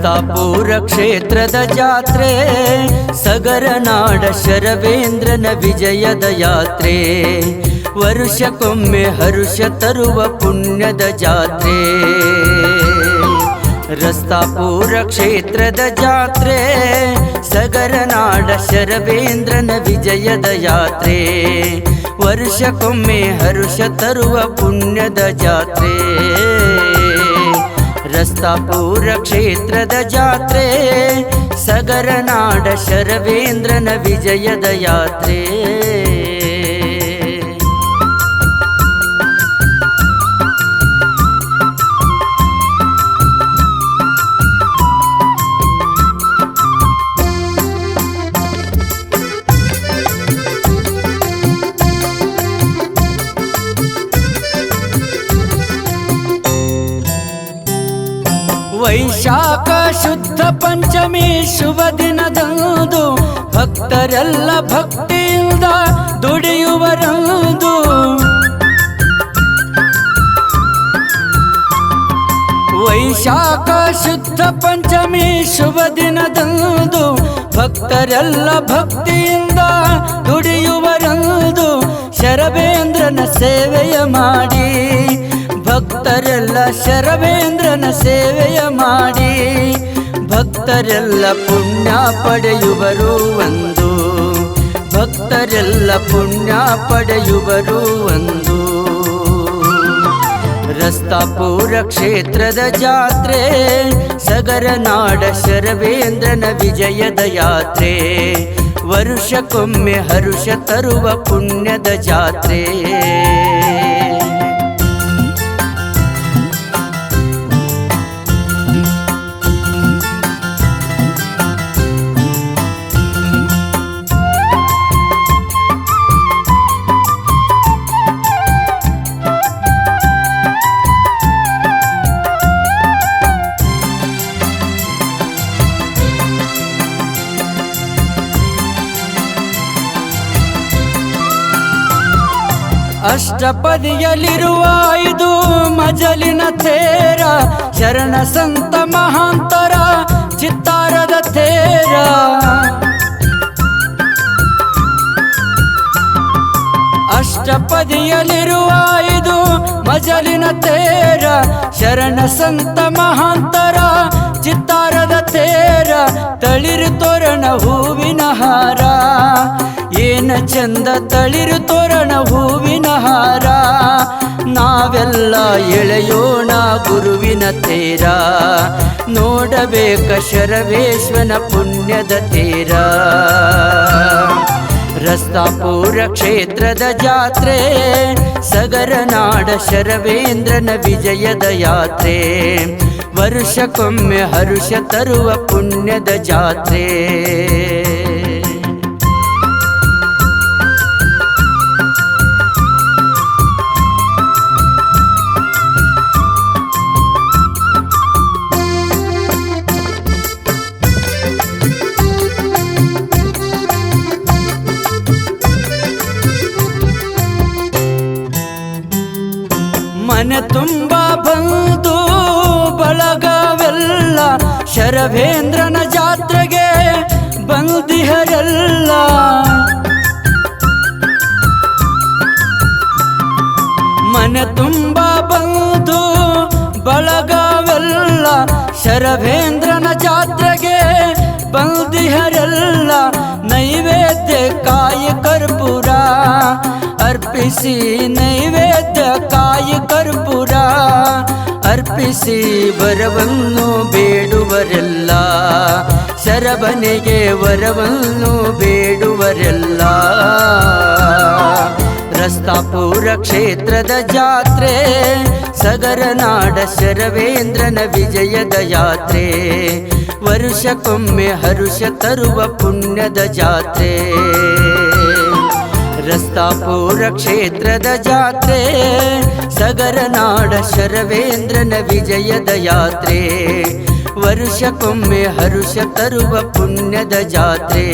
ರಸ್ತಾಪುರ ಕ್ಷೇತ್ರದ ಜಾತ್ರೆ, ಸಗರನಾಡ ಶರವೇಂದ್ರನ ವಿಜಯದ ಯಾತ್ರೆ, ವರುಷಕ್ಕೊಮ್ಮೆ ಹರುಷ ತರುವ ಪುಣ್ಯದ ಜಾತ್ರೆ. ರಸ್ತಾಪುರ ಕ್ಷೇತ್ರದ ಜಾತ್ರೆ, ಸಗರನಾಡ ಶರವೇಂದ್ರನ ವಿಜಯದ ಯಾತ್ರೆ, ವರ್ಷಕ್ಕೊಮ್ಮೆ ಹರುಷ ತರುವ ಪುಣ್ಯದ ಜಾತ್ರೆ. ರಸ್ತಾಪುರ ಕ್ಷೇತ್ರದ ಜಾತ್ರೆ, ಸಗರನಾಡ ಶರವೇಂದ್ರನ ವಿಜಯದ ಯಾತ್ರೆ. ವೈಶಾಖ ಶುದ್ಧ ಪಂಚಮಿ ಶುಭ ದಿನದಂದು ಭಕ್ತರೆಲ್ಲ ಭಕ್ತಿಯಿಂದ ದುಡಿಯುವರಂದು. ವೈಶಾಖ ಶುದ್ಧ ಪಂಚಮಿ ಶುಭ ದಿನದಂದು ಭಕ್ತರೆಲ್ಲ ಭಕ್ತಿಯಿಂದ ದುಡಿಯುವರಂದು. ಶರವೇಂದ್ರನ ಸೇವೆಯ ಮಾಡಿ ಭಕ್ತರೆಲ್ಲ ಶರವೇಂದ್ರನ ಸೇವೆಯ ಮಾಡಿ, ಭಕ್ತರೆಲ್ಲ ಪುಣ್ಯ ಪಡೆಯುವರು ಒಂದು, ಭಕ್ತರೆಲ್ಲ ಪುಣ್ಯ ಪಡೆಯುವರು ಒಂದು. ರಸ್ತಾಪುರ ಕ್ಷೇತ್ರದ ಜಾತ್ರೆ, ಸಗರನಾಡ ಶರವೇಂದ್ರನ ವಿಜಯದ ಯಾತ್ರೆ, ವರುಷಕ್ಕೊಮ್ಮೆ ಹರುಷ ತರುವ ಪುಣ್ಯದ ಜಾತ್ರೆ. ಅಷ್ಟಪದಿಯಲ್ಲಿರುವ ಇದು ಮಜಲಿನ ತೇರ, ಶರಣ ಸಂತ ಮಹಾಂತರ ಚಿತ್ತಾರದ ತೇರ. ಅಷ್ಟಪದಿಯಲ್ಲಿರುವ ಇದು ಮಜಲಿನ ತೇರ, ಶರಣ ಸಂತ ಮಹಾಂತರ ಚಿತ್ತಾರದ ತೇರ. ತಳಿರು ತೋರಣ ಹೂವಿನ ಹಾರ, ಏನ ಚಂದ ತಳಿರು ತೋರಣ ಹೂವಿನ ಹಾರ. ನಾವೆಲ್ಲ ಎಳೆಯೋಣ ಗುರುವಿನ ತೇರ, ನೋಡಬೇಕ ಶರವೇಶ್ವನ ಪುಣ್ಯದ ತೇರ. ರಸ್ತಾಪುರ ಕ್ಷೇತ್ರದ ಜಾತ್ರೆ, ಸಗರನಾಡ ಶರವೇಂದ್ರನ ವಿಜಯದ ಯಾತ್ರೆ, ವರ್ಷಕ್ಕೊಮ್ಮೆ ಹರುಷ ತರುವ ಪುಣ್ಯದ ಜಾತ್ರೆ. ಮನೆ ತುಂಬ ಬಂದು ಬಳಗವೆಲ್ಲ ಶರವೇಂದ್ರನ ಜಾತ್ರೆಗೆ ಬಂದಿಹರೆಲ್ಲ. ಮನೆ ತುಂಬ ಬಂದು ಬಳಗವೆಲ್ಲ ಶರವೇಂದ್ರನ ಜಾತ್ರೆಗೆ ಬಂದಿಹರೆಲ್ಲ. ನೈವೇದ್ಯ ಕಾಯಿ ಕರ್ಪೂರ ಅರ್ಪಿಸಿ, ನೈವೇದ್ಯ ಕಾಯಿ ಕರ್ಪೂರ ಅರ್ಪಿಸಿ, ವರವನ್ನು ಬೇಡುವರೆಲ್ಲ, ಶರವನಿಗೆ ವರವನ್ನು ಬೇಡುವರೆಲ್ಲ. ರಸ್ತಾಪುರ ಕ್ಷೇತ್ರದ ಜಾತ್ರೆ, ಸಗರನಾಡ ಶರವೇಂದ್ರನ ವಿಜಯದ ಯಾತ್ರೆ, ವರ್ಷಕ್ಕೊಮ್ಮೆ ಹರುಷ ತರುವ ಪುಣ್ಯದ ಜಾತ್ರೆ. ರಸ್ತಾಪುರ ಕ್ಷೇತ್ರದ ಜಾತ್ರೆ, ಸಗರನಾಡ ಶರವೇಂದ್ರನ ವಿಜಯದ ಯಾತ್ರೆ, ವರ್ಷಕ್ಕೊಮ್ಮೆ ಹರುಷ ತರುವ ಪುಣ್ಯದ ಜಾತ್ರೆ.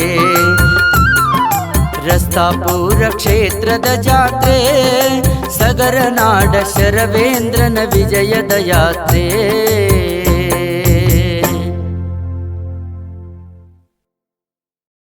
ರಸ್ತಾಪುರ ಕ್ಷೇತ್ರದ ಜಾತ್ರೆ, ಸಗರನಾಡ ಶರವೇಂದ್ರನ ವಿಜಯದ ಯಾತ್ರೆ.